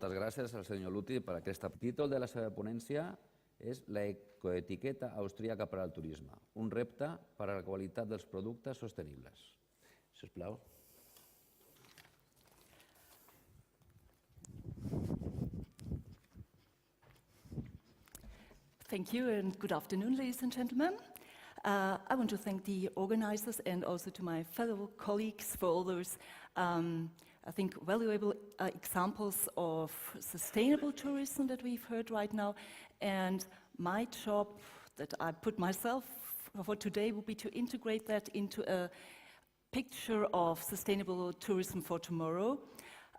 Moltes gràcies al senyor Luti per aquest títol de la seva ponència. És la ecoetiqueta austríaca per al turisme, un repte per a la qualitat dels productes sostenibles. Sisplau. Thank you and good afternoon, ladies and gentlemen. I want to thank the organizers and also to my fellow colleagues for all those, I think, valuable examples of sustainable tourism that we've heard right now. And my job that I put myself for today will be to integrate that into a picture of sustainable tourism for tomorrow.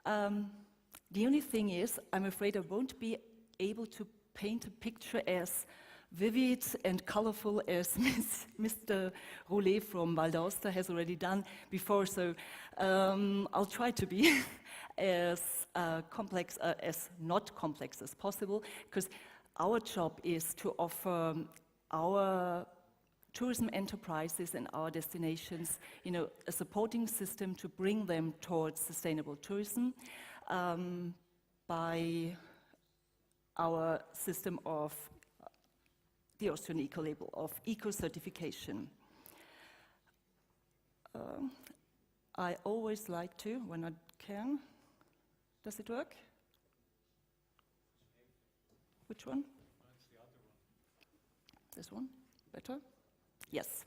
The only thing is, I'm afraid I won't be able to paint a picture as vivid and colorful as Mr. Roulet from Val-d'Aosta has already done before, so I'll try to be as complex, as not complex as possible, because our job is to offer our tourism enterprises and our destinations, a supporting system to bring them towards sustainable tourism by our system of the Austrian eco-label of eco-certification. I always like to, when I can. Does it work? Which one? It's the other one. This one? Better? Yes.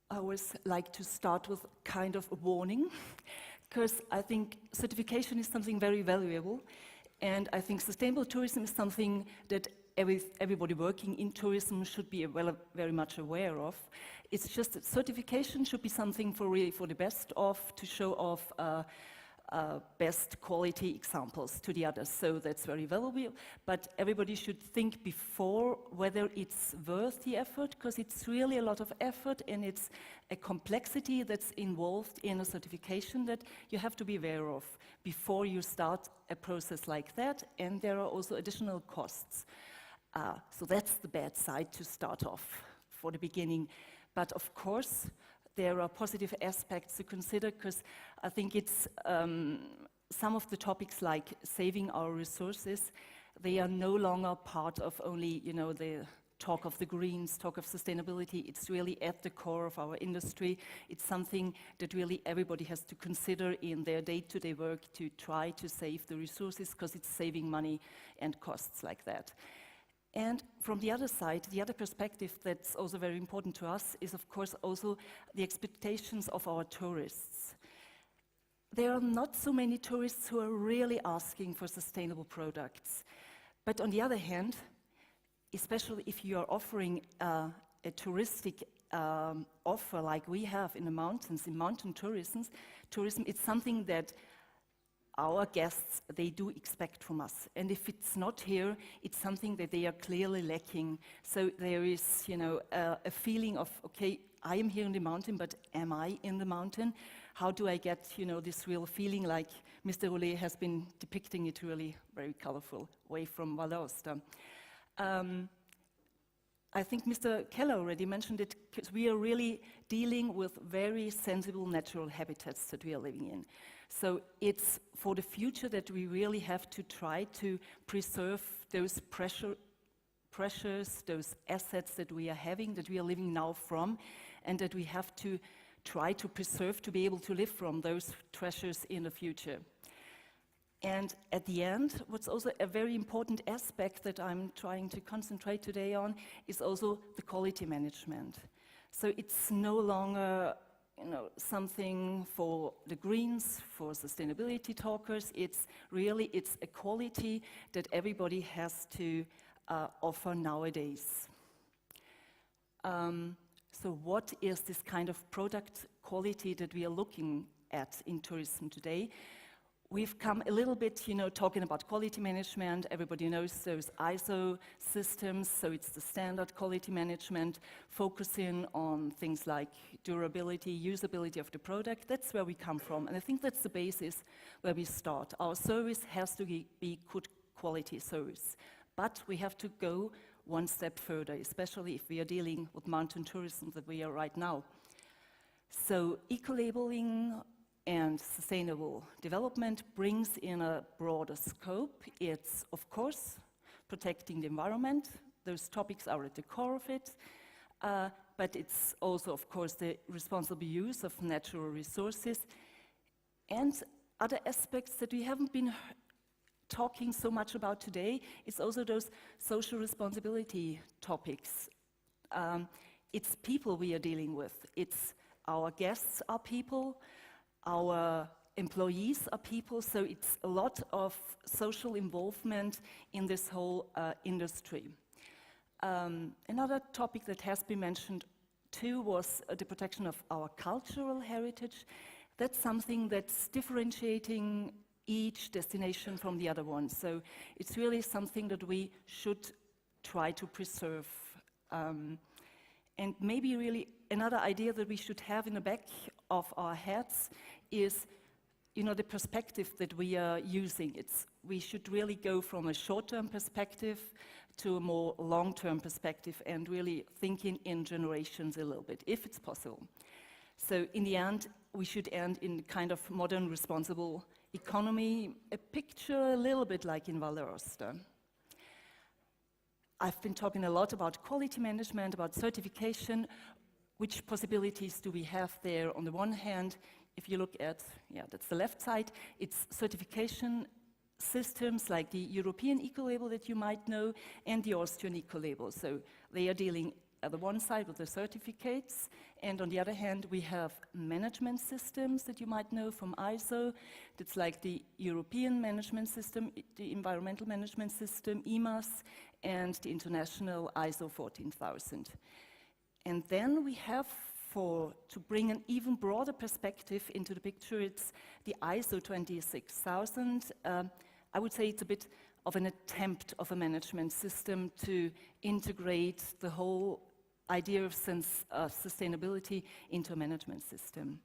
I always like to start with kind of a warning, because I think certification is something very valuable, and I think sustainable tourism is something that everybody working in tourism should be very much aware of. It's just that certification should be something for the best of, to show off best quality examples to the others, so that's very valuable, but everybody should think before whether it's worth the effort, because it's really a lot of effort and it's a complexity that's involved in a certification that you have to be aware of before you start a process like that, and there are also additional costs. So that's the bad side to start off for the beginning, but of course there are positive aspects to consider, because I think it's some of the topics like saving our resources, they are no longer part of only, the talk of the greens, talk of sustainability. It's really at the core of our industry. It's something that really everybody has to consider in their day-to-day work to try to save the resources, because it's saving money and costs like that. And from the other side, the other perspective that's also very important to us is, of course, also the expectations of our tourists. There are not so many tourists who are really asking for sustainable products. But on the other hand, especially if you are offering a touristic offer like we have in the mountains, in mountain tourism, it's something that our guests, they do expect from us. And if it's not here, it's something that they are clearly lacking. So there is, a feeling of, okay, I am here in the mountain, but am I in the mountain? How do I get, this real feeling like Mr. Roulet has been depicting it really very colorful way from Val-d'Aosta. I think Mr. Keller already mentioned it, because we are really dealing with very sensible natural habitats that we are living in. So it's for the future that we really have to try to preserve those pressures, those assets that we are having, that we are living now from, and that we have to try to preserve to be able to live from those treasures in the future. And at the end, what's also a very important aspect that I'm trying to concentrate today on is also the quality management. So it's no longer something for the greens, for sustainability talkers. It's a quality that everybody has to offer nowadays. So what is this kind of product quality that we are looking at in tourism today? We've come a little bit, talking about quality management. Everybody knows those ISO systems, so it's the standard quality management, focusing on things like durability, usability of the product. That's where we come from, and I think that's the basis where we start. Our service has to be good quality service, but we have to go one step further, especially if we are dealing with mountain tourism that we are right now. So eco-labeling and sustainable development brings in a broader scope. It's, of course, protecting the environment. Those topics are at the core of it. But it's also, of course, the responsible use of natural resources and other aspects that we haven't been talking so much about today. It's also those social responsibility topics. It's people we are dealing with. It's our guests are people, our employees are people, so it's a lot of social involvement in this whole industry. Another topic that has been mentioned too was the protection of our cultural heritage. That's something that's differentiating each destination from the other one. So it's really something that we should try to preserve. And maybe really another idea that we should have in the back of our heads is, you know, the perspective that we are using. We should really go from a short-term perspective to a more long-term perspective and really thinking in generations a little bit, if it's possible. So in the end, we should end in kind of modern, responsible economy, a picture a little bit like in Valleroste. I've been talking a lot about quality management, about certification. Which possibilities do we have there? On the one hand, if you look at, that's the left side, it's certification systems like the European eco-label that you might know and the Austrian eco-label. So they are dealing at the one side with the certificates, and on the other hand we have management systems that you might know from ISO. That's like the European management system, the environmental management system, EMAS, and the international ISO 14000. And then we have, to bring an even broader perspective into the picture, it's the ISO 26000. I would say it's a bit of an attempt of a management system to integrate the whole idea of sustainability into a management system.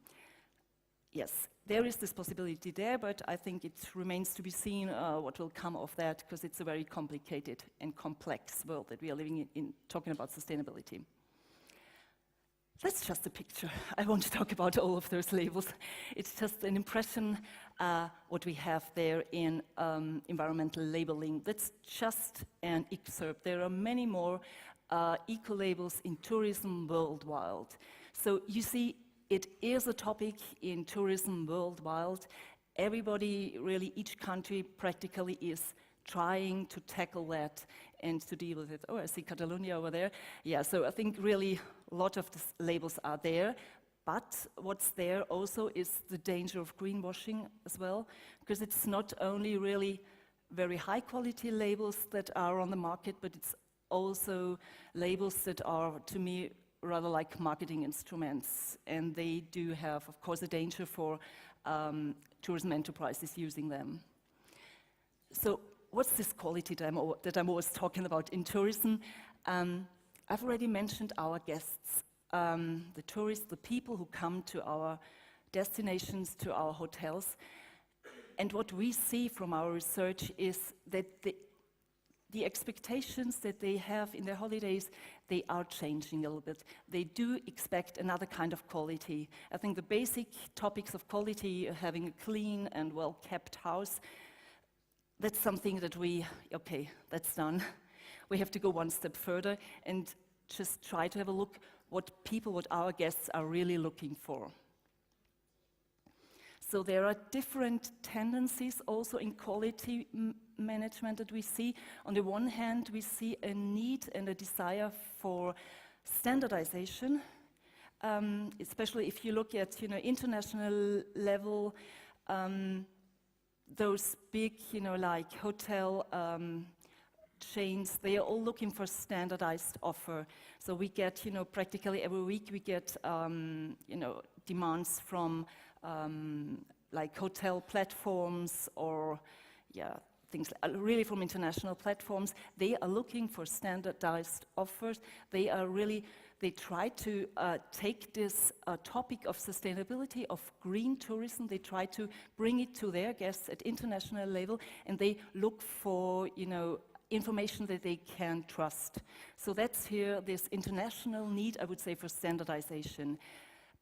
Yes, there is this possibility there, but I think it remains to be seen what will come of that, because it's a very complicated and complex world that we are living in talking about sustainability. That's just a picture. I won't talk about all of those labels. It's just an impression what we have there in environmental labeling. That's just an excerpt. There are many more eco-labels in tourism worldwide. So you see, it is a topic in tourism worldwide. Everybody, really, each country practically is trying to tackle that and to deal with it. Oh, I see Catalonia over there. Yeah, so I think really a lot of the labels are there, but what's there also is the danger of greenwashing as well, because it's not only really very high quality labels that are on the market, but it's also labels that are, to me, rather like marketing instruments, and they do have, of course, a danger for tourism enterprises using them. So what's this quality that I'm always talking about in tourism? I've already mentioned our guests, the tourists, the people who come to our destinations, to our hotels. And what we see from our research is that the expectations that they have in their holidays, they are changing a little bit. They do expect another kind of quality. I think the basic topics of quality, having a clean and well-kept house, that's something that okay, that's done. We have to go one step further and just try to have a look what our guests are really looking for. So there are different tendencies also in quality management that we see. On the one hand, we see a need and a desire for standardization, especially if you look at international level, those big like hotel chains, they are all looking for standardized offer. So we get practically every week we get demands from like hotel platforms or things really from international platforms. They are looking for standardized offers. They try to take this topic of sustainability, of green tourism, they try to bring it to their guests at international level, and they look for information that they can trust. So that's here this international need, I would say, for standardization.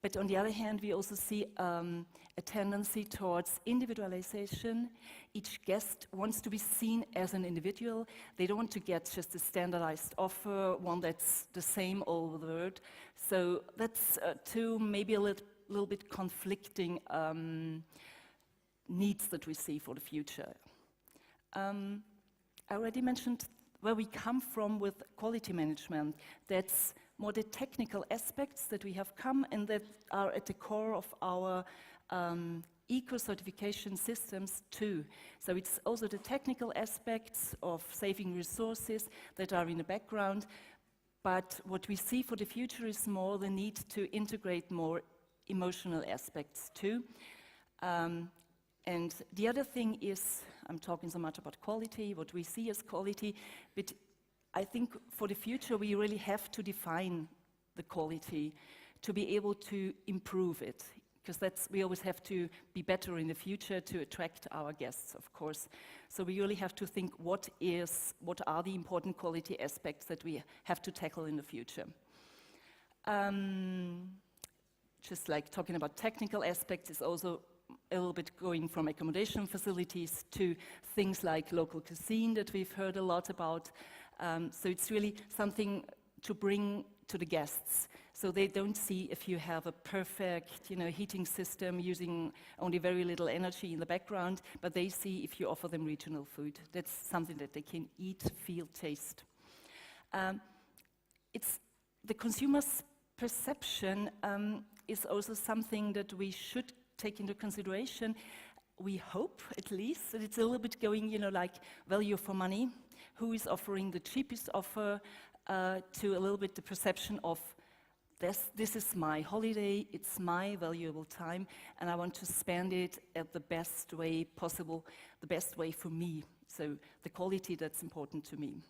But on the other hand, we also see a tendency towards individualization. Each guest wants to be seen as an individual. They don't want to get just a standardized offer, one that's the same all over the world. So that's two maybe a little bit conflicting needs that we see for the future. I already mentioned where we come from with quality management. That's more the technical aspects that we have come and that are at the core of our eco-certification systems too. So it's also the technical aspects of saving resources that are in the background, but what we see for the future is more the need to integrate more emotional aspects too. And the other thing is, I'm talking so much about quality, what we see as quality, but I think for the future we really have to define the quality to be able to improve it, because we always have to be better in the future to attract our guests, of course. So we really have to think what are the important quality aspects that we have to tackle in the future. Just like talking about technical aspects is also a little bit going from accommodation facilities to things like local cuisine that we've heard a lot about. So it's really something to bring to the guests. So they don't see if you have a perfect, heating system using only very little energy in the background, but they see if you offer them regional food. That's something that they can eat, feel, taste. It's the consumer's perception is also something that we should take into consideration. We hope, at least, that it's a little bit going, like value for money. Who is offering the cheapest offer to a little bit the perception of this is my holiday, it's my valuable time, and I want to spend it at the best way possible, the best way for me. So the quality that's important to me.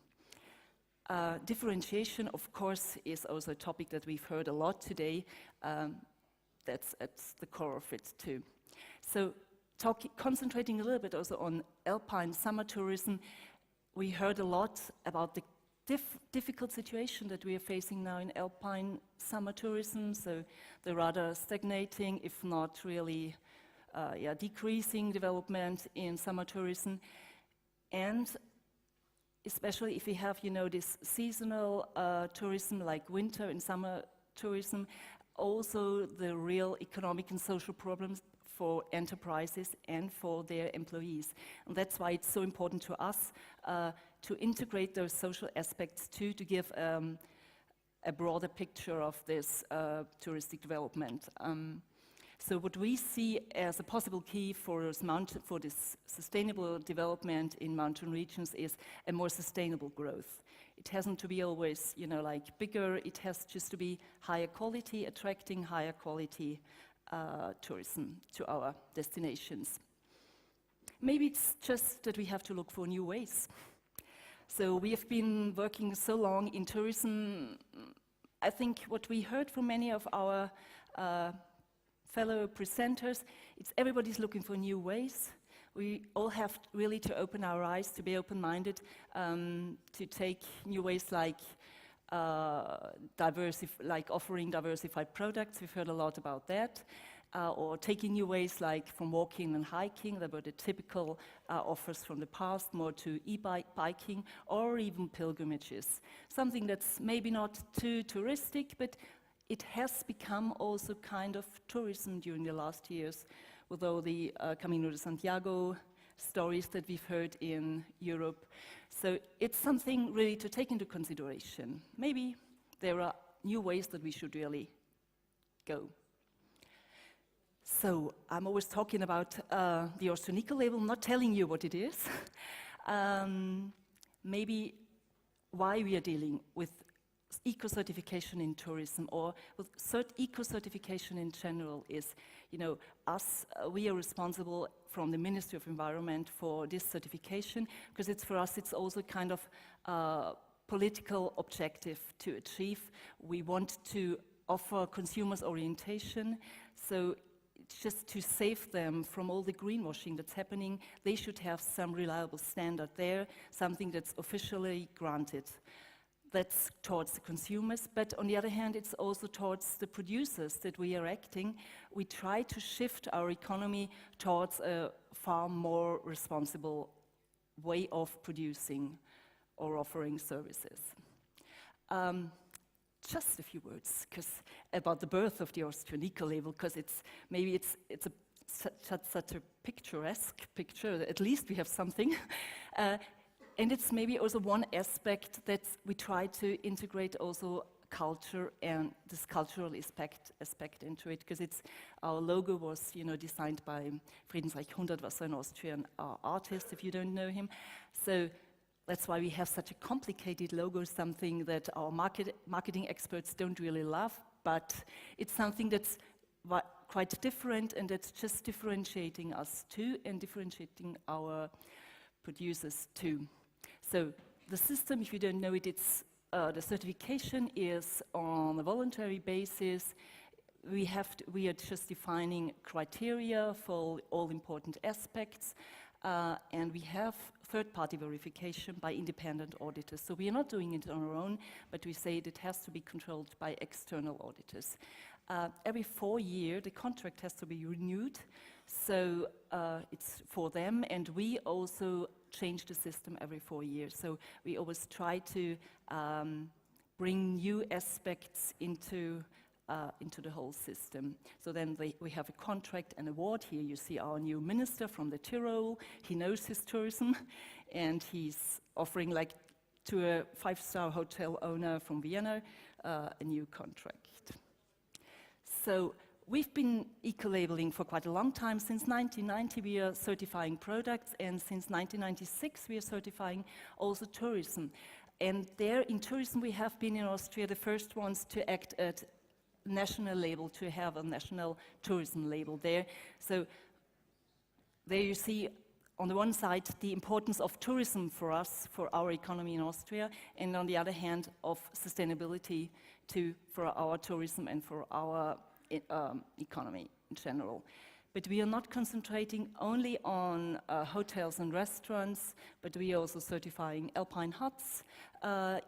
Differentiation, of course, is also a topic that we've heard a lot today. That's at the core of it too. So concentrating a little bit also on Alpine summer tourism, we heard a lot about the difficult situation that we are facing now in Alpine summer tourism, so the rather stagnating, if not really decreasing development in summer tourism. And especially if we have, this seasonal tourism like winter and summer tourism, also the real economic and social problems for enterprises and for their employees. And that's why it's so important to us to integrate those social aspects too, to give a broader picture of this touristic development. So what we see as a possible key for this sustainable development in mountain regions is a more sustainable growth. It hasn't to be always, like bigger, it has just to be higher quality, attracting higher quality tourism to our destinations. Maybe it's just that we have to look for new ways. So we have been working so long in tourism. I think what we heard from many of our fellow presenters, it's everybody's looking for new ways. We all have really to open our eyes, to be open-minded, to take new ways like offering diversified products. We've heard a lot about that. Or taking new ways like from walking and hiking, that were the typical offers from the past, more to e-biking, or even pilgrimages. Something that's maybe not too touristic, but it has become also kind of tourism during the last years, with all the Camino de Santiago stories that we've heard in Europe. So it's something really to take into consideration. Maybe there are new ways that we should really go. So I'm always talking about the Austrian eco label, not telling you what it is. Maybe why we are dealing with eco-certification in tourism, or with eco-certification in general, is, we are responsible from the Ministry of Environment for this certification, because for us it's also kind of political objective to achieve. We want to offer consumers orientation, so just to save them from all the greenwashing that's happening, they should have some reliable standard there, something that's officially granted. That's towards the consumers, but on the other hand, it's also towards the producers that we are acting. We try to shift our economy towards a far more responsible way of producing or offering services. Just a few words about the birth of the Austrian eco-label, because it's such a picturesque picture. At least we have something. And it's maybe also one aspect that we try to integrate also culture and this cultural aspect into it, because our logo was, designed by Friedensreich Hundertwasser, an Austrian artist, if you don't know him. So that's why we have such a complicated logo, something that our marketing experts don't really love, but it's something that's quite different, and that's just differentiating us too, and differentiating our producers too. So the system, if you don't know it, the certification is on a voluntary basis. We are just defining criteria for all important aspects, and we have third-party verification by independent auditors. So we are not doing it on our own, but we say it has to be controlled by external auditors. Every 4 years, the contract has to be renewed, so it's for them, and we also change the system every 4 years. So we always try to bring new aspects into the whole system. So then we have a contract and award. Here you see our new minister from the Tyrol. He knows his tourism, and he's offering, like, to a 5-star hotel owner from Vienna a new contract. So we've been eco-labeling for quite a long time. Since 1990 we are certifying products, and since 1996 we are certifying also tourism. And there in tourism we have been in Austria the first ones to act at national label, to have a national tourism label there. So there you see on the one side the importance of tourism for us, for our economy in Austria, and on the other hand of sustainability too, for our tourism and for our economy in general. But we are not concentrating only on hotels and restaurants, but we are also certifying Alpine huts,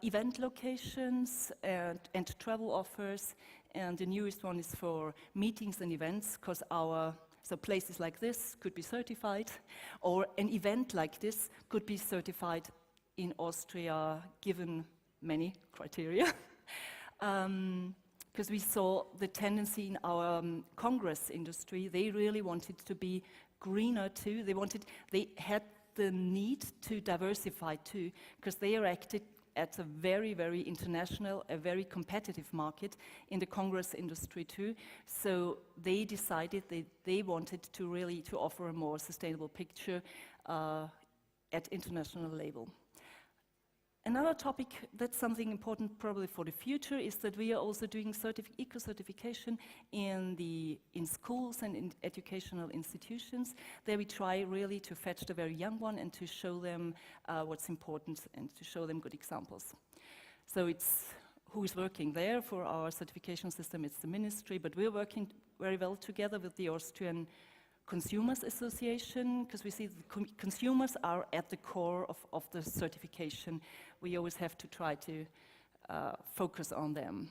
event locations, and travel offers. And the newest one is for meetings and events, because so places like this could be certified, or an event like this could be certified in Austria, given many criteria. Because we saw the tendency in our Congress industry, they really wanted to be greener too. They had the need to diversify too, because they are active at a very, very international, a very competitive market in the Congress industry too. So they decided they wanted to really offer a more sustainable picture at international level. Another topic that's something important probably for the future is that we are also doing eco-certification in schools and in educational institutions. There we try really to fetch the very young one and to show them what's important and to show them good examples. So it's who is working there for our certification system, it's the ministry, but we're working very well together with the Austrian Consumers Association, because we see the consumers are at the core of the certification. We always have to try to focus on them.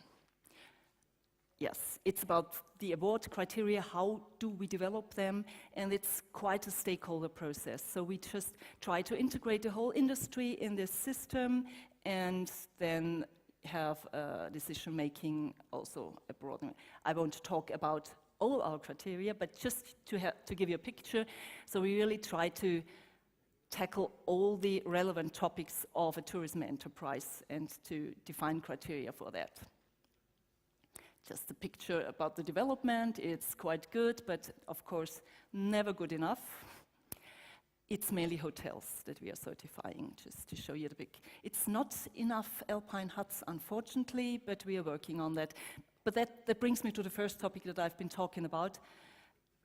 Yes, it's about the award criteria, how do we develop them, and it's quite a stakeholder process. So we just try to integrate the whole industry in this system, and then have decision-making also abroad. I won't talk about all our criteria, but just to give you a picture. So we really try to tackle all the relevant topics of a tourism enterprise and to define criteria for that. Just a picture about the development. It's quite good, but of course never good enough. It's mainly hotels that we are certifying, just to show you the big. It's not enough Alpine huts, unfortunately, but we are working on that. But that brings me to the first topic that I've been talking about.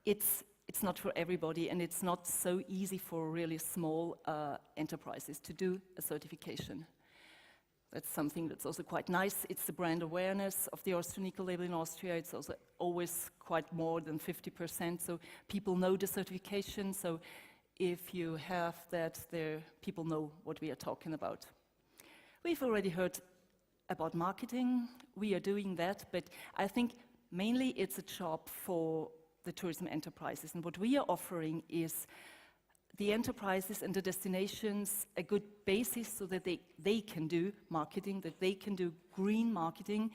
It's not for everybody, and it's not so easy for really small enterprises to do a certification. That's something that's also quite nice. It's the brand awareness of the Austrian eco-label in Austria. It's also always quite more than 50%, so people know the certification. So if you have that there, people know what we are talking about. We've already heard about marketing. We are doing that, but I think mainly it's a job for the tourism enterprises. And what we are offering is the enterprises and the destinations a good basis so that they can do marketing, that they can do green marketing,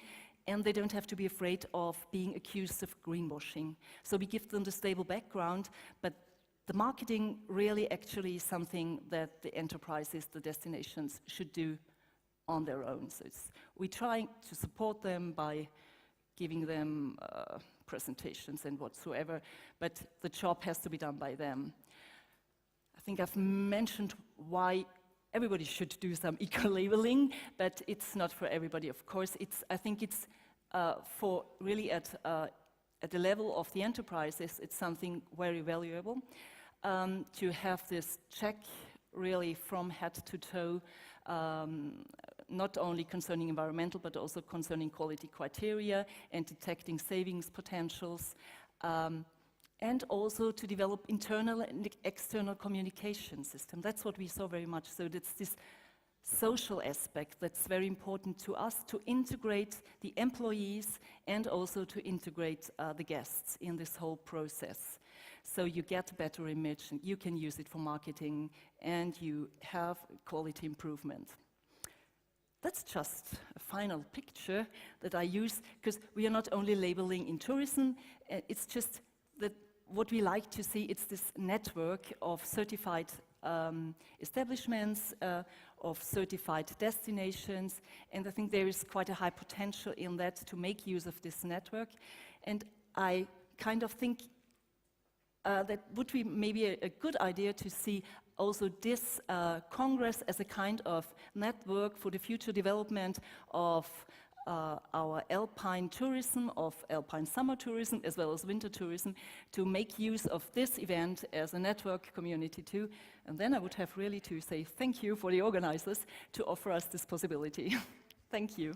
and they don't have to be afraid of being accused of greenwashing. So we give them the stable background, but the marketing really actually is something that the enterprises, the destinations should do on their own. So we're trying to support them by giving them presentations and whatsoever, but the job has to be done by them. I think I've mentioned why everybody should do some eco-labeling, but it's not for everybody, of course. I think it's for really at the level of the enterprises, it's something very valuable to have this check really from head to toe, not only concerning environmental, but also concerning quality criteria and detecting savings potentials, and also to develop internal and external communication system. That's what we saw very much. So that's this social aspect that's very important to us, to integrate the employees and also to integrate the guests in this whole process. So you get a better image, and you can use it for marketing, and you have quality improvement. That's just a final picture that I use, because we are not only labeling in tourism, it's just that what we like to see, it's this network of certified establishments, of certified destinations, and I think there is quite a high potential in that to make use of this network. And I kind of think that would be maybe a good idea to see also this Congress as a kind of network for the future development of our Alpine tourism, of Alpine summer tourism, as well as winter tourism, to make use of this event as a network community too. And then I would have really to say thank you for the organizers to offer us this possibility. Thank you.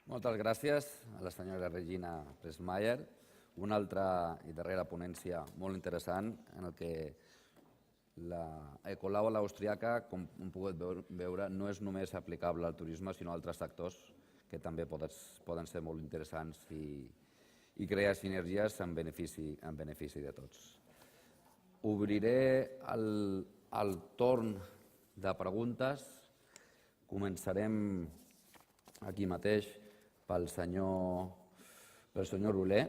Moltes gràcies a la senyora Regina Preslmair. Una altra i darrera ponència molt interessant en el que l'ecolabel austríaca, com hem pogut veure, no és només aplicable al turisme, sinó a altres sectors que també poden ser molt interessants i crear sinergies en benefici de tots. Obriré el torn de preguntes. Començarem aquí mateix pel senyor Roler.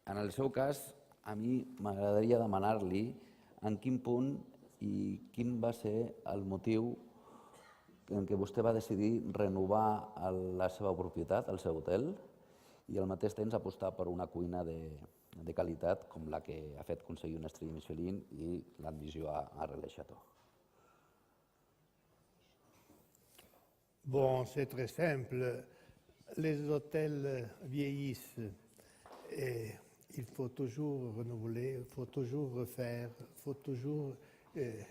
En el seu cas, a mi m'agradaria demanar-li en quin punt i quin va ser el motiu en què vostè va decidir renovar la seva propietat, el seu hotel, i al mateix temps apostar per una cuina de qualitat com la que ha fet aconseguir una estrella Michelin i l'admissió a Relais Château. Bon, c'est très simple. Les hôtels vieillissent et il faut toujours renouveler, il faut toujours refaire, il faut toujours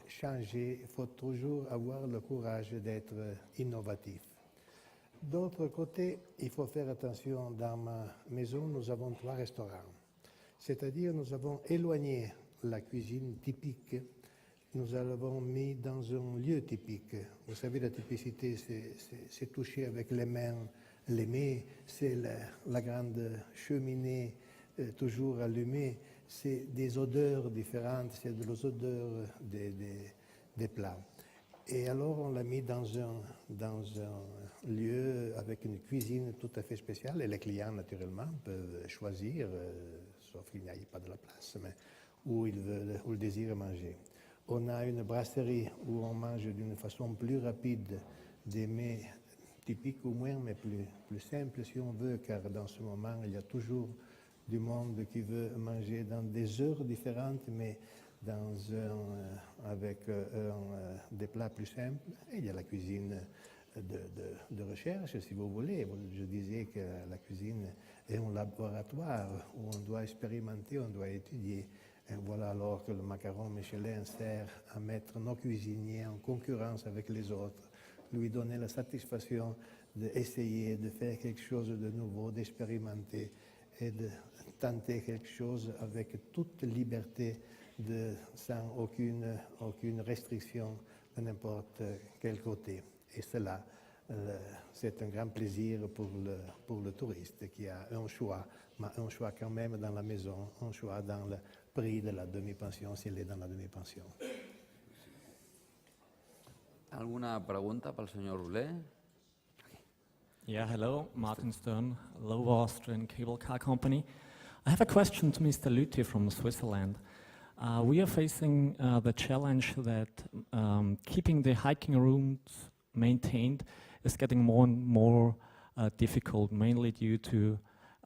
changer, il faut toujours avoir le courage d'être innovatif. D'autre côté, il faut faire attention. Dans ma maison, nous avons 3 restaurants. C'est-à-dire, nous avons éloigné la cuisine typique. Nous l'avons mis dans un lieu typique. Vous savez, la typicité, c'est toucher avec les mains les mets, c'est la grande cheminée toujours allumée, c'est des odeurs différentes, c'est des odeurs des plats. Et alors, on l'a mis dans un lieu avec une cuisine tout à fait spéciale, et les clients, naturellement, peuvent choisir, sauf qu'il n'y a pas de la place, mais où ils désirent manger. On a une brasserie où on mange d'une façon plus rapide des mets typiques ou moins, mais plus simples si on veut, car dans ce moment, il y a toujours du monde qui veut manger dans des heures différentes, mais avec des plats plus simples. Et il y a la cuisine de recherche, si vous voulez. Je disais que la cuisine est un laboratoire où on doit expérimenter, on doit étudier. Et voilà alors que le macaron Michelin sert à mettre nos cuisiniers en concurrence avec les autres, lui donner la satisfaction d'essayer de faire quelque chose de nouveau, d'expérimenter. et de tenter quelque chose avec toute liberté, sans aucune restriction de n'importe quel côté. Et cela, c'est un grand plaisir pour le touriste qui a un choix, mais un choix quand même dans la maison, un choix dans le prix de la demi-pension s'il est dans la demi-pension. Alguna pregunta pel senyor Roulet? Yeah, hello, Martin Stern, Lower Austrian cable car company. I have a question to Mr. Lüthi from Switzerland. We are facing the challenge that keeping the hiking routes maintained is getting more and more difficult, mainly due to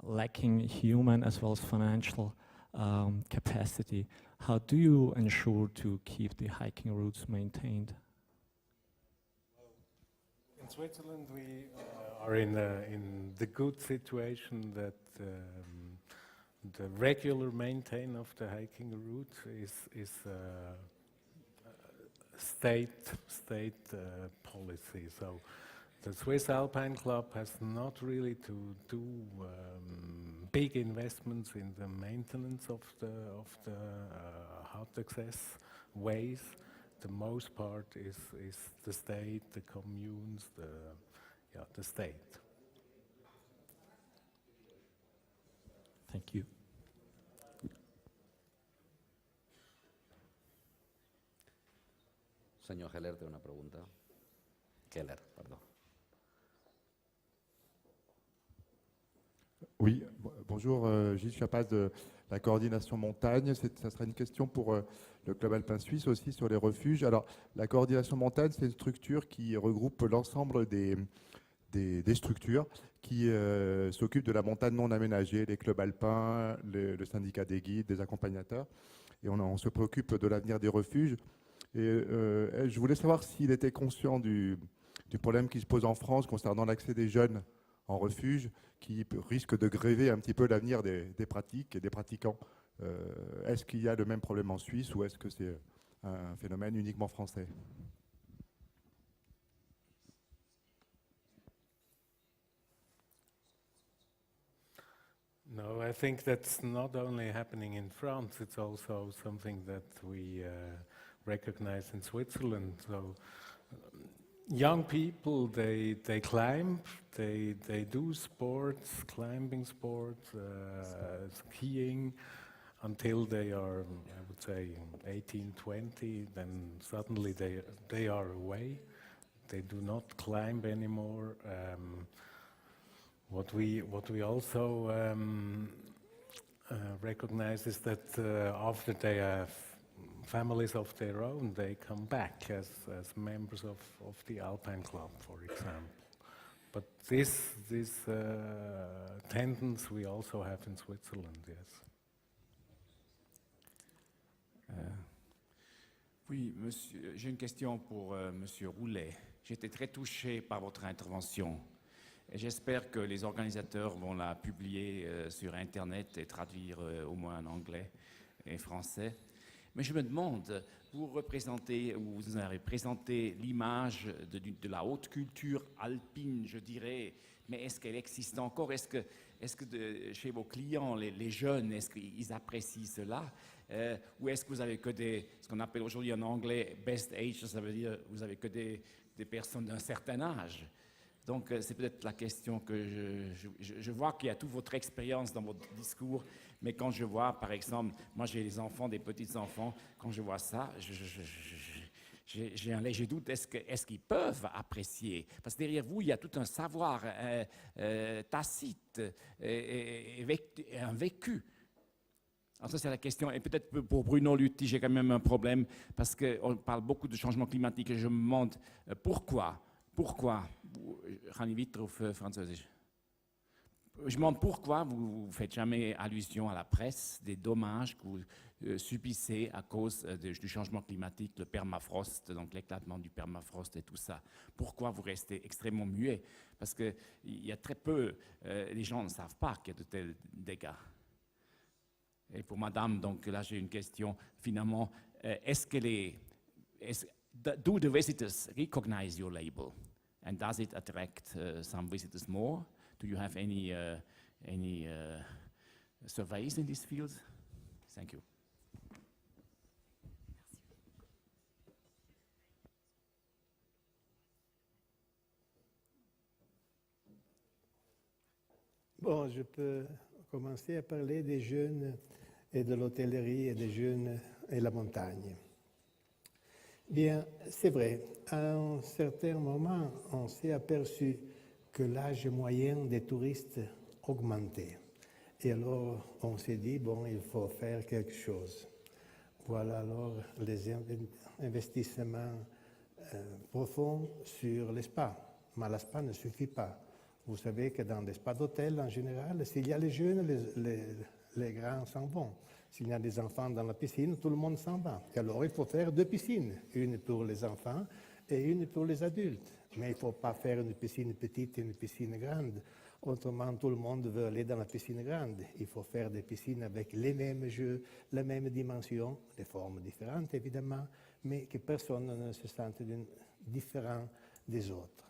lacking human as well as financial capacity. How do you ensure to keep the hiking routes maintained? In Switzerland, we are in the good situation that the regular maintain of the hiking route is state policy. So the Swiss Alpine Club has not really to do big investments in the maintenance of the hard access ways. The most part is the state, the communes, the state. Thank you. Senyor Heller té una pregunta. Keller, perdó. Oui, bonjour, Gilles Chapas de la coordination montagne. Ça sera une question pour le Club Alpin Suisse aussi sur les refuges. Alors, la coordination montagne, c'est une structure qui regroupe l'ensemble des structures qui s'occupent de la montagne non aménagée, les clubs alpins, le syndicat des guides, des accompagnateurs. Et on se préoccupe de l'avenir des refuges. Et je voulais savoir s'il était conscient du problème qui se pose en France concernant l'accès des jeunes en refuge, qui risque de gréver un petit peu l'avenir des pratiques et des pratiquants. Est-ce qu'il y a le même problème en Suisse ou est-ce que c'est un phénomène uniquement français? No, I think that's not only happening in France, it's also something that we recognize in Switzerland. So young people, they climb, they do sports, climbing sports, skiing, until they are, I would say, 18, 20, then suddenly they are away. They do not climb anymore. What we also recognize is that after they have families of their own, they come back as members of the Alpine Club, for example. But this tendency we also have in Switzerland, yes. Oui, monsieur, j'ai une question pour monsieur Roulet. J'étais très touché par votre intervention. Et j'espère que les organisateurs vont la publier sur Internet et traduire au moins en anglais et français. Mais je me demande, vous avez présenté l'image de la haute culture alpine, je dirais, mais est-ce qu'elle existe encore? Est-ce que chez vos clients, les jeunes, est-ce qu'ils apprécient cela? Ou est-ce que vous avez que ce qu'on appelle aujourd'hui en anglais best age, ça veut dire vous avez que des personnes d'un certain âge? Donc c'est peut-être la question que je vois qu'il y a toute votre expérience dans votre discours, mais quand je vois, par exemple, moi j'ai des enfants, des petits-enfants, quand je vois ça, j'ai un léger doute, est-ce qu'ils peuvent apprécier? Parce que derrière vous, il y a tout un savoir tacite et un vécu. Alors ça, c'est la question. Et peut-être pour Bruno Lüthi, j'ai quand même un problème, parce qu'on parle beaucoup de changement climatique, et je me demande pourquoi, kann ich weiter auf Französisch? Je me demande pourquoi vous ne faites jamais allusion à la presse des dommages que vous subissez à cause du changement climatique, le permafrost, donc l'éclatement du permafrost et tout ça. Pourquoi vous restez extrêmement muet? Parce qu'il y a très peu, les gens ne savent pas qu'il y a de tels dégâts. Et pour madame, donc là j'ai une question, finalement, do the visitors recognize your label? And does it attract some visitors more? Do you have any surveys in this field? Thank you. Bon, je peux commencer à parler des jeunes et de l'hôtellerie et des jeunes et la montagne. Bien, c'est vrai, à un certain moment, on s'est aperçu que l'âge moyen des touristes augmentait. Et alors, on s'est dit, bon, il faut faire quelque chose. Voilà alors les investissements profonds sur les spas. Mais le spa ne suffit pas. Vous savez que dans les spas d'hôtel, en général, s'il y a les jeunes, les grands s'en vont. S'il y a des enfants dans la piscine, tout le monde s'en va. Et alors, il faut faire 2 piscines, une pour les enfants et une pour les adultes. Mais il ne faut pas faire une piscine petite et une piscine grande. Autrement, tout le monde veut aller dans la piscine grande. Il faut faire des piscines avec les mêmes jeux, la même dimension, des formes différentes évidemment, mais que personne ne se sente différent des autres.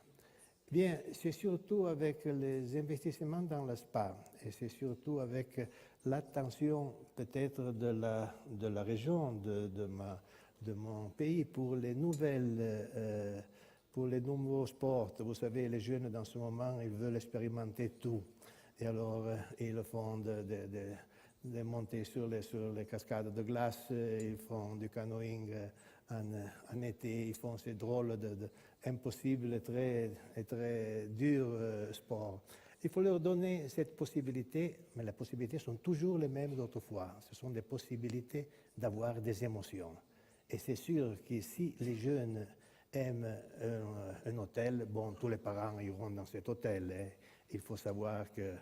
Bien, c'est surtout avec les investissements dans le spa et c'est surtout avec l'attention peut-être de la région, de mon pays pour les nouveaux sports. Vous savez, les jeunes dans ce moment, ils veulent expérimenter tout. Et alors, ils font des montées sur les cascades de glace, ils font du canoëing en été, ils font ces drôles impossibles et très durs sports. Il faut leur donner cette possibilité, mais les possibilités sont toujours les mêmes d'autrefois. Ce sont des possibilités d'avoir des émotions. Et c'est sûr que si les jeunes aiment un hôtel, bon, tous les parents iront dans cet hôtel. Et il faut savoir que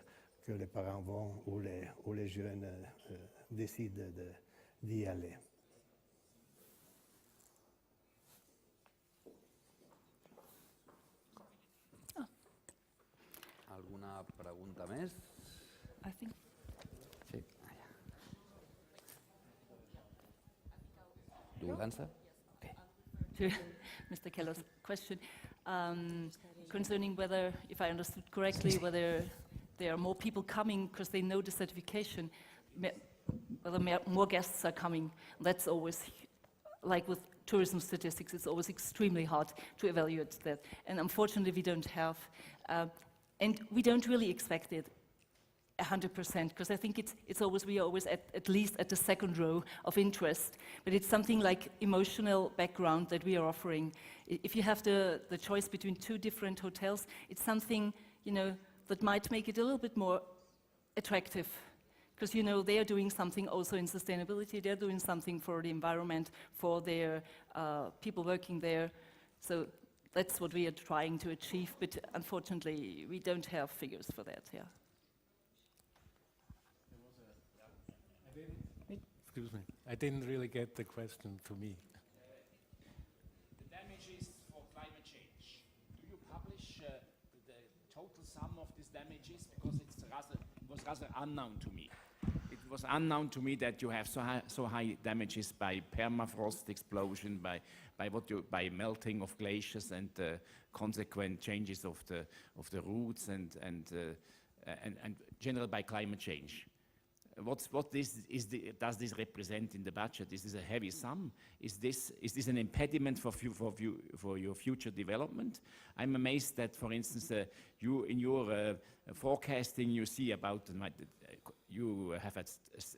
les parents vont où les jeunes décident d'y aller. Alguna pregunta més? I think. Sí. Do you answer? To Mr. Keller's question concerning whether, if I understood correctly, whether there are more people coming because they know the certification, whether more guests are coming. That's always, like with tourism statistics, it's always extremely hard to evaluate that. And unfortunately, we don't have, and we don't really expect it 100%, because I think we are always at least at the second row of interest, but it's something like emotional background that we are offering. If you have the choice between 2 different hotels, it's something, that might make it a little bit more attractive, because, they are doing something also in sustainability, they're doing something for the environment, for their people working there, so that's what we are trying to achieve, but unfortunately, we don't have figures for that, yeah. Excuse me, I didn't really get the question to me. The damages for climate change. Do you publish the total sum of these damages? Because it was rather unknown to me. It was unknown to me that you have so high damages by permafrost explosion, by melting of glaciers and consequent changes of the routes and generally by climate change. Does this represent in the budget? Is this a heavy sum? Is this an impediment for your future development? I'm amazed that, for instance, you in your forecasting you see about you have a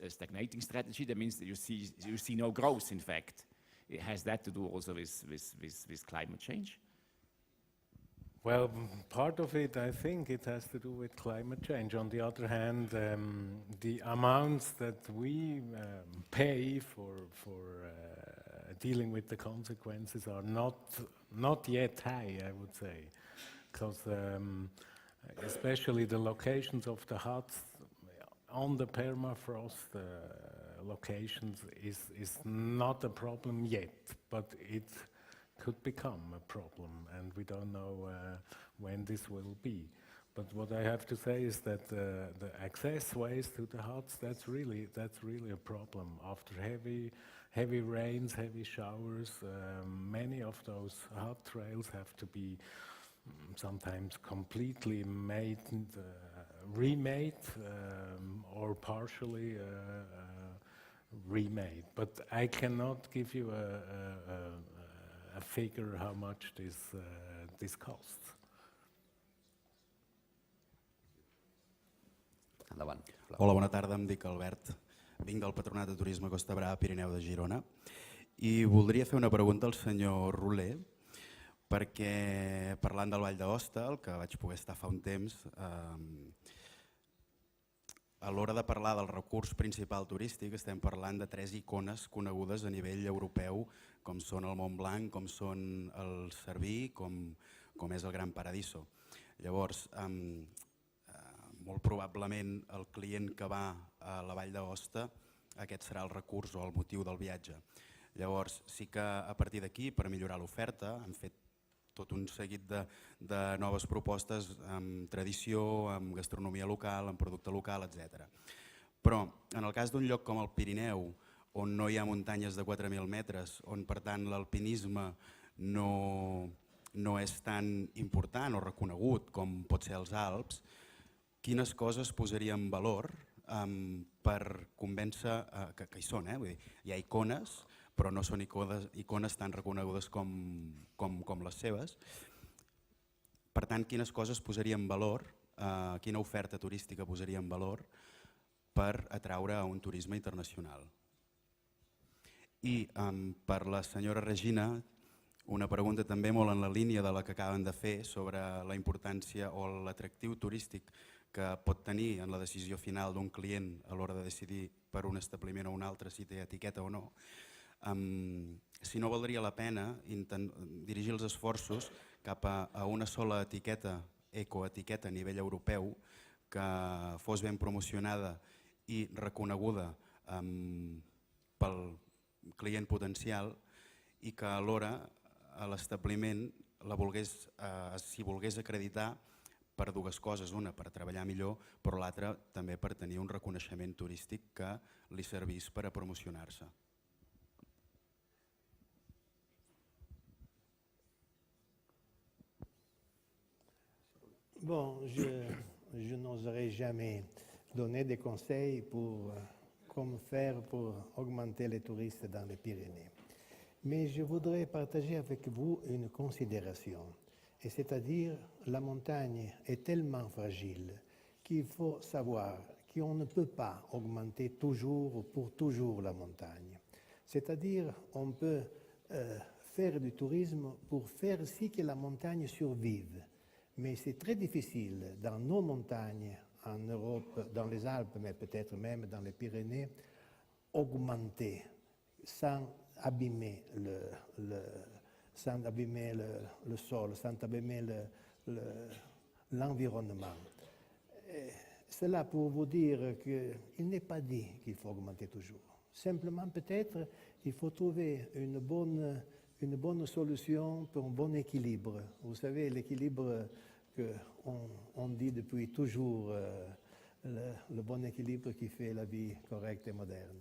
stagnating strategy. That means that you see no growth. In fact, has that to do also with climate change? Well, part of it, I think, it has to do with climate change. On the other hand, the amounts that we pay for dealing with the consequences are not yet high, I would say, because especially the locations of the huts on the permafrost locations is not a problem yet, but it could become a problem, and we don't know when this will be. But what I have to say is that the access ways to the huts, that's really a problem. After heavy rains, heavy showers, many of those hut trails have to be sometimes completely remade, or partially remade. But I cannot give you a figure how much this costs. Endavant. Hola, bona tarda, em dic Albert, vinc del Patronat de Turisme Costa Brava, Pirineu de Girona, i voldria fer una pregunta al senyor Roler, perquè parlant del Vall d'Aosta, el que vaig poder estar fa un temps, a l'hora de parlar del recurs principal turístic estem parlant de 3 icones conegudes a nivell europeu, com són el Mont Blanc, com són el Cerví, com és el Gran Paradiso. Llavors, molt probablement el client que va a la Vall d'Aosta, aquest serà el recurs o el motiu del viatge. Llavors, sí que a partir d'aquí, per millorar l'oferta, hem fet tot un seguit de noves propostes amb tradició, amb gastronomia local, amb producte local, etc. Però en el cas d'un lloc com el Pirineu, on no hi ha muntanyes de 4.000 metres, on per tant l'alpinisme no és tan important o reconegut com pot ser els Alps, quines coses posaria en valor per convèncer que hi són? Vull dir, hi ha icones, però no són icones tan reconegudes com les seves. Per tant, quines coses posaria en valor, quina oferta turística posaria en valor per atraure a un turisme internacional? I per la senyora Regina, una pregunta també molt en la línia de la que acaben de fer sobre la importància o l'atractiu turístic que pot tenir en la decisió final d'un client a l'hora de decidir per un establiment o un altre si té etiqueta o no. Si no valdria la pena dirigir els esforços cap a una sola etiqueta, ecoetiqueta a nivell europeu, que fos ben promocionada i reconeguda pel client potencial i que alhora l'establiment s'hi volgués acreditar per 2 coses, una per treballar millor, però l'altra també per tenir un reconeixement turístic que li servís per a promocionar-se. Bon, je n'oserais jamais donner des conseils pour comment faire pour augmenter les touristes dans les Pyrénées. Mais je voudrais partager avec vous une considération. Et c'est-à-dire, la montagne est tellement fragile qu'il faut savoir qu'on ne peut pas augmenter toujours pour toujours la montagne. C'est-à-dire, on peut faire du tourisme pour faire si que la montagne survive. Mais c'est très difficile dans nos montagnes, en Europe, dans les Alpes, mais peut-être même dans les Pyrénées, augmenter sans abîmer le sol, sans abîmer l'environnement. Cela pour vous dire qu'il n'est pas dit qu'il faut augmenter toujours. Simplement, peut-être, il faut trouver une bonne solution pour un bon équilibre. Vous savez, l'équilibre qu'on dit depuis toujours, le bon équilibre qui fait la vie correcte et moderne.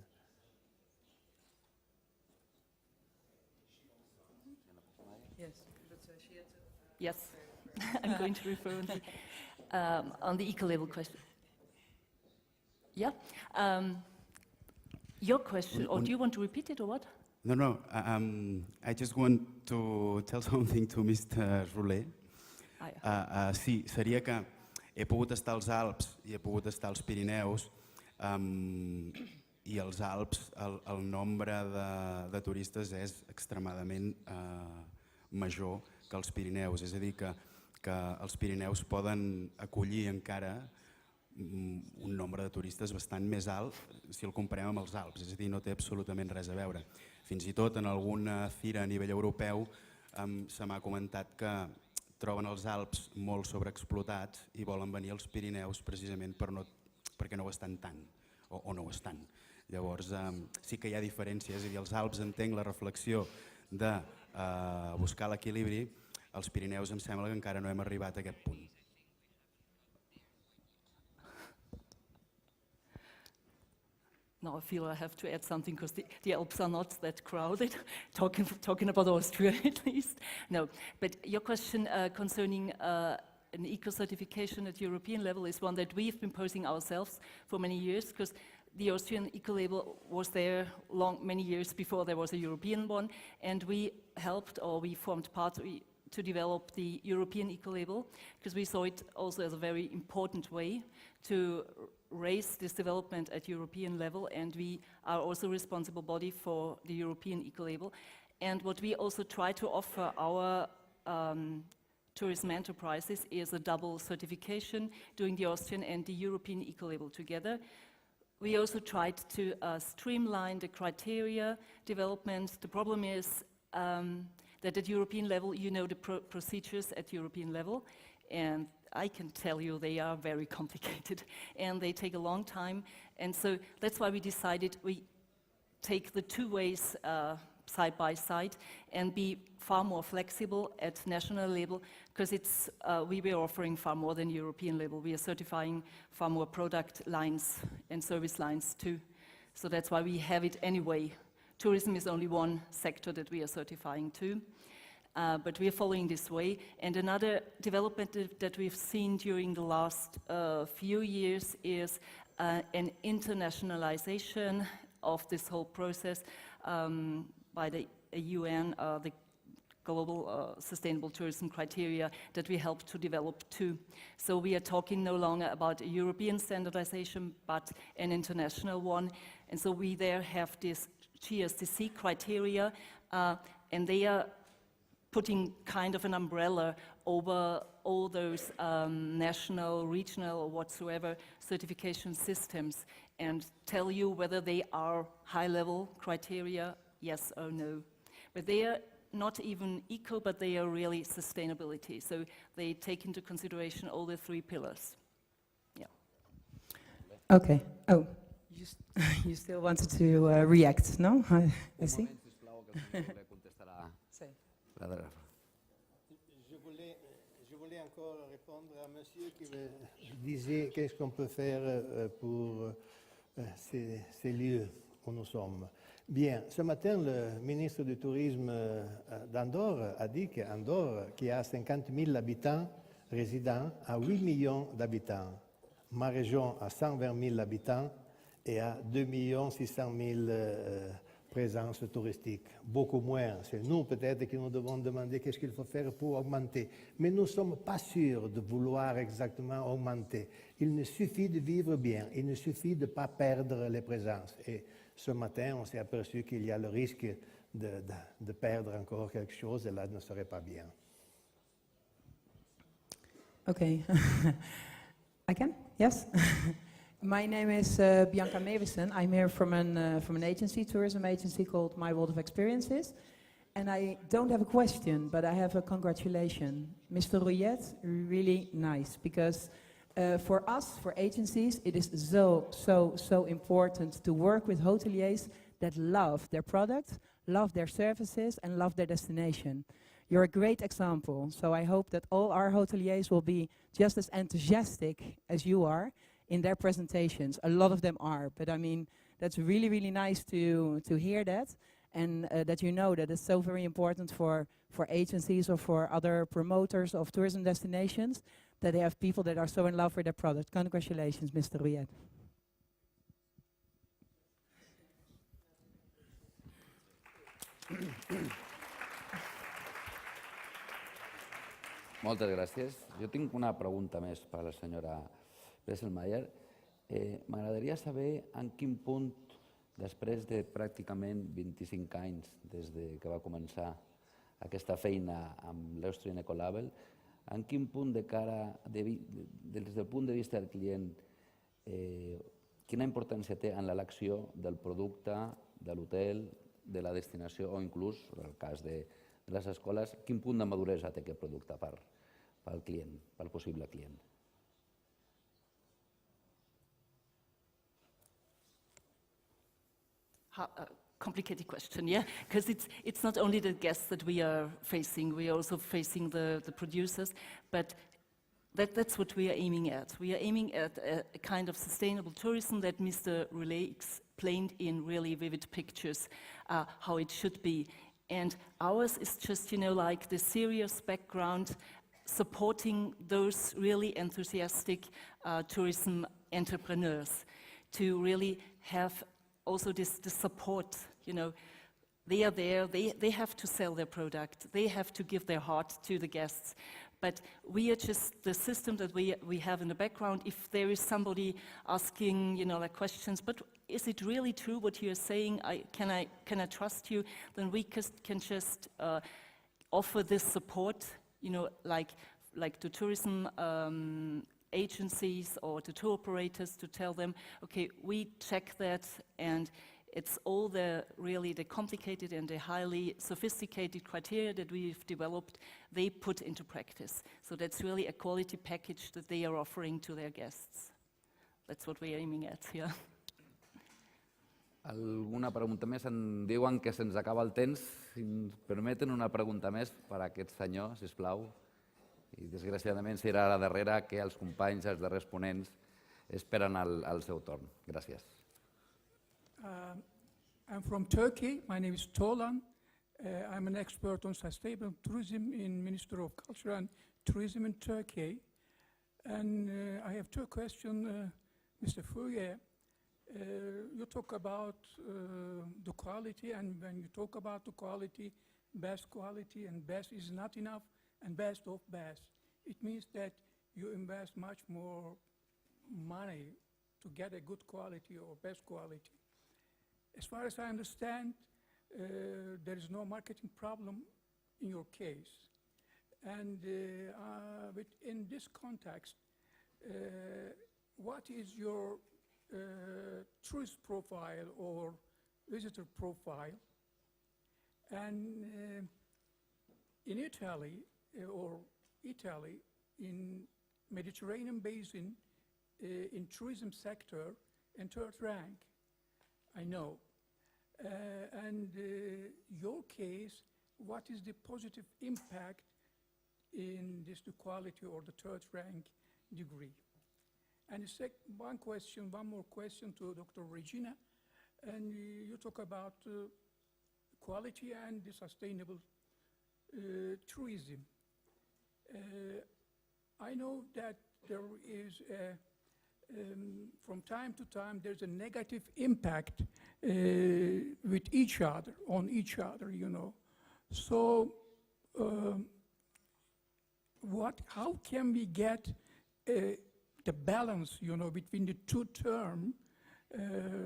Yes, I'm going to refer on the eco-label question. Yeah, your question, or do you want to repeat it or what? No, I just want to tell something to Mr. Roulet. Sí, seria que he pogut estar als Alps i he pogut estar als Pirineus i als Alps el nombre de turistes és extremadament major que els Pirineus, és a dir, que els Pirineus poden acollir encara un nombre de turistes bastant més alt si el comparem amb els Alps, és a dir, no té absolutament res a veure. Fins i tot en alguna fira a nivell europeu se m'ha comentat que troben els Alps molt sobreexplotats i volen venir als Pirineus precisament perquè no ho estan tant, o no ho estan. Llavors sí que hi ha diferències, és a dir, els Alps entenc la reflexió de buscar l'equilibri, als Pirineus em sembla que encara no hem arribat a aquest punt. Now I feel I have to add something because the Alps are not that crowded, talking about Austria at least. No, but your question concerning an eco-certification at European level is one that we've been posing ourselves for many years, because the Austrian eco-label was there many years before there was a European one, and we helped, or we formed part to develop the European eco-label, because we saw it also as a very important way to raise this development at European level, and we are also responsible body for the European eco-label. And what we also try to offer our tourism enterprises is a double certification, doing the Austrian and the European eco-label together. We also tried to streamline the criteria development. The problem is that at European level, you know the procedures at European level, and I can tell you they are very complicated and they take a long time. And so that's why we decided we take the two ways side by side and be far more flexible at national level, because we were offering far more than European level. We are certifying far more product lines and service lines too. So that's why we have it anyway. Tourism is only one sector that we are certifying too. But we are following this way. And another development that we've seen during the last few years is an internationalization of this whole process by the UN, the Global Sustainable Tourism Criteria that we helped to develop too. So we are talking no longer about a European standardization, but an international one. And so we there have this GSTC criteria, and they are putting kind of an umbrella over all those national, regional, or whatsoever certification systems, and tell you whether they are high-level criteria, yes or no. But they are not even eco, but they are really sustainability. So they take into consideration all the three pillars. Yeah. Okay. Oh, you still wanted to react, no? I see. Je voulais encore répondre à monsieur qui me disait qu'est-ce qu'on peut faire pour ces lieux où nous sommes. Bien, ce matin, le ministre du Tourisme d'Andorre a dit qu'Andorre, qui a 50 000 habitants résidents, a 8 millions d'habitants. Ma région a 120 000 habitants et a 2 600 000 présence touristique, beaucoup moins. C'est nous peut-être qui nous devons demander qu'est-ce qu'il faut faire pour augmenter. Mais nous ne sommes pas sûrs de vouloir exactement augmenter. Il ne suffit de vivre bien, il ne suffit de ne pas perdre les présences. Et ce matin, on s'est aperçu qu'il y a le risque de perdre encore quelque chose, et là, ne serait pas bien. Okay. I can? Yes? My name is Bianca Mewissen. I'm here from an agency, tourism agency called My World of Experiences. And I don't have a question, but I have a congratulation. Mr. Rouillet, really nice, because for us, for agencies, it is so important to work with hoteliers that love their product, love their services, and love their destination. You're a great example, so I hope that all our hoteliers will be just as enthusiastic as you are in their presentations. A lot of them are, but I mean, that's really, really nice to hear that, and that you know that it's so very important for agencies or for other promoters of tourism destinations that they have people that are so in love with their product. Congratulations, Mr. Rouillet. Moltes gràcies. Jo tinc una pregunta més per a la senyora Preslmair. M'agradaria saber en quin punt, després de pràcticament 25 anys des que va començar aquesta feina amb l'Austrian Ecolabel, en quin punt de cara, des del punt de vista del client, quina importància té en l'elecció del producte, de l'hotel, de la destinació o inclús, en el cas de les escoles, quin punt de maduresa té aquest producte pel client, pel possible client? Complicated question, yeah, because it's not only the guests that we are facing, we are also facing the producers, but that's what we are aiming at. We are aiming at a kind of sustainable tourism that Mr. Rouillet explained in really vivid pictures, how it should be. And ours is just, like the serious background supporting those really enthusiastic tourism entrepreneurs to really have also this support, you know. They are there, they have to sell their product, they have to give their heart to the guests. But we are just the system that we have in the background. If there is somebody asking, you know, like questions, but is it really true what you're saying? Can I trust you? Then we can just offer this support, you know, like to tourism agencies or to tour operators, to tell them, okay, we check that, and it's all the complicated and the highly sophisticated criteria that we've developed, they put into practice. So that's really a quality package that they are offering to their guests. That's what we're aiming at here. Alguna pregunta més? Em diuen que se'ns acaba el temps. Si ens permeten una pregunta més per a aquest senyor, sisplau. I desgraciadament serà la darrera, que els companys, els darrers ponents, esperen el seu torn. Gràcies. I'm from Turkey. My name is Tolan. I'm an expert on sustainable tourism in Ministry of Culture and Tourism in Turkey. And I have two questions, Mr. Fourier. You talk about the quality, and when you talk about the quality and best is not enough, and best of best. It means that you invest much more money to get a good quality or best quality. As far as I understand, there is no marketing problem in your case. And in this context, what is your tourist profile or visitor profile? And in Italy, in Mediterranean basin, in tourism sector, in third rank, I know. And your case, what is the positive impact in this quality or the third rank degree? And one more question to Dr. Regina. And you talk about quality and the sustainable tourism. I know that there is from time to time, there's a negative impact with each other, on each other, you know. So, how can we get the balance, you know, between the two terms?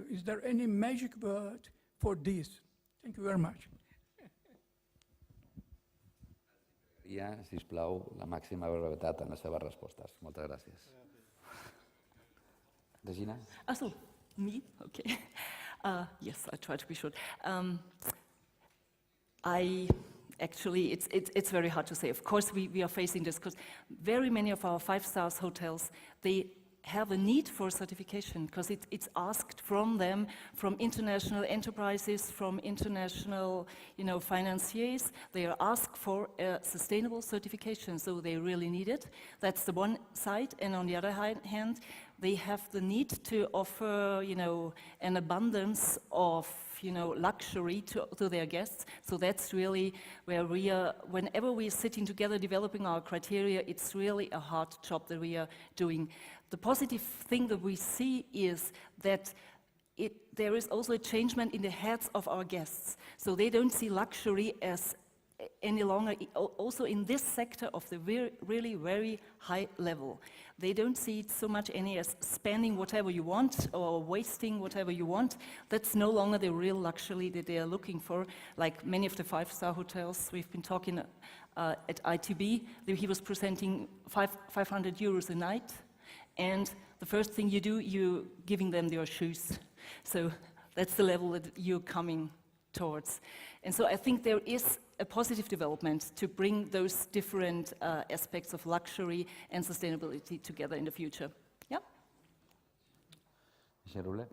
Is there any magic word for this? Thank you very much. Sisplau, la màxima brevetat en les seves respostes. Moltes gràcies. Regina? So, me? Okay. Yes, I try to be short. Actually, it's very hard to say. Of course, we are facing this because very many of our 5-star hotels, they have a need for certification because it's asked from them, from international enterprises, from international, you know, financiers. They are asked for a sustainable certification, so they really need it. That's the one side, and on the other hand, they have the need to offer, you know, an abundance of, you know, luxury to their guests. So that's really where we are, whenever we are sitting together developing our criteria, it's really a hard job that we are doing. The positive thing that we see is that there is also a changement in the heads of our guests. So they don't see luxury as any longer, also in this sector of the really very high level. They don't see it so much any as spending whatever you want or wasting whatever you want. That's no longer the real luxury that they are looking for. Like many of the 5-star hotels, we've been talking at ITB, he was presenting 500 euros a night. And the first thing you do, you're giving them your shoes. So that's the level that you're coming towards. And so I think there is a positive development to bring those different aspects of luxury and sustainability together in the future. Yeah? Michel Roulet.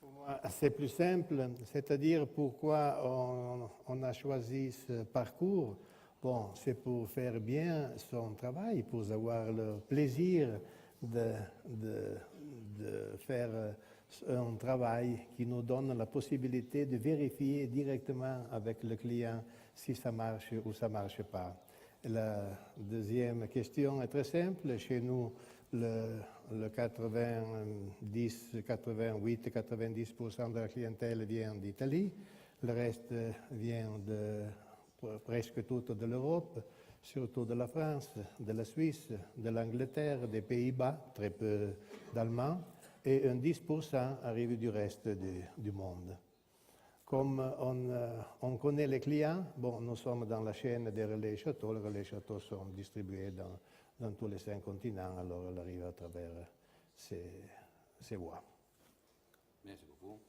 Pour moi, c'est plus simple, c'est-à-dire pourquoi on a choisi ce parcours. Bon, c'est pour faire bien son travail, pour avoir le plaisir de faire un travail qui nous donne la possibilité de vérifier directement avec le client si ça marche ou ça ne marche pas. La deuxième question est très simple. Chez nous, le 88-90% de la clientèle vient d'Italie. Le reste vient de presque toute de l'Europe, surtout de la France, de la Suisse, de l'Angleterre, des Pays-Bas, très peu d'Allemands, et un 10% arrive du reste du monde. Comme on connaît les clients, bon, nous sommes dans la chaîne des relais châteaux. Les relais châteaux sont distribués dans tous les 5 continents, alors elle arrive à travers ces voies. Merci beaucoup.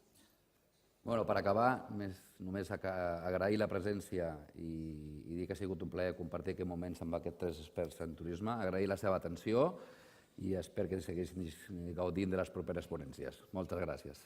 Bueno, per acabar, només agrair la presència i dir que ha sigut un plaer compartir aquest moments amb aquests 3 experts en turisme, agrair la seva atenció i espero que segueixin gaudint de les properes ponències. Moltes gràcies.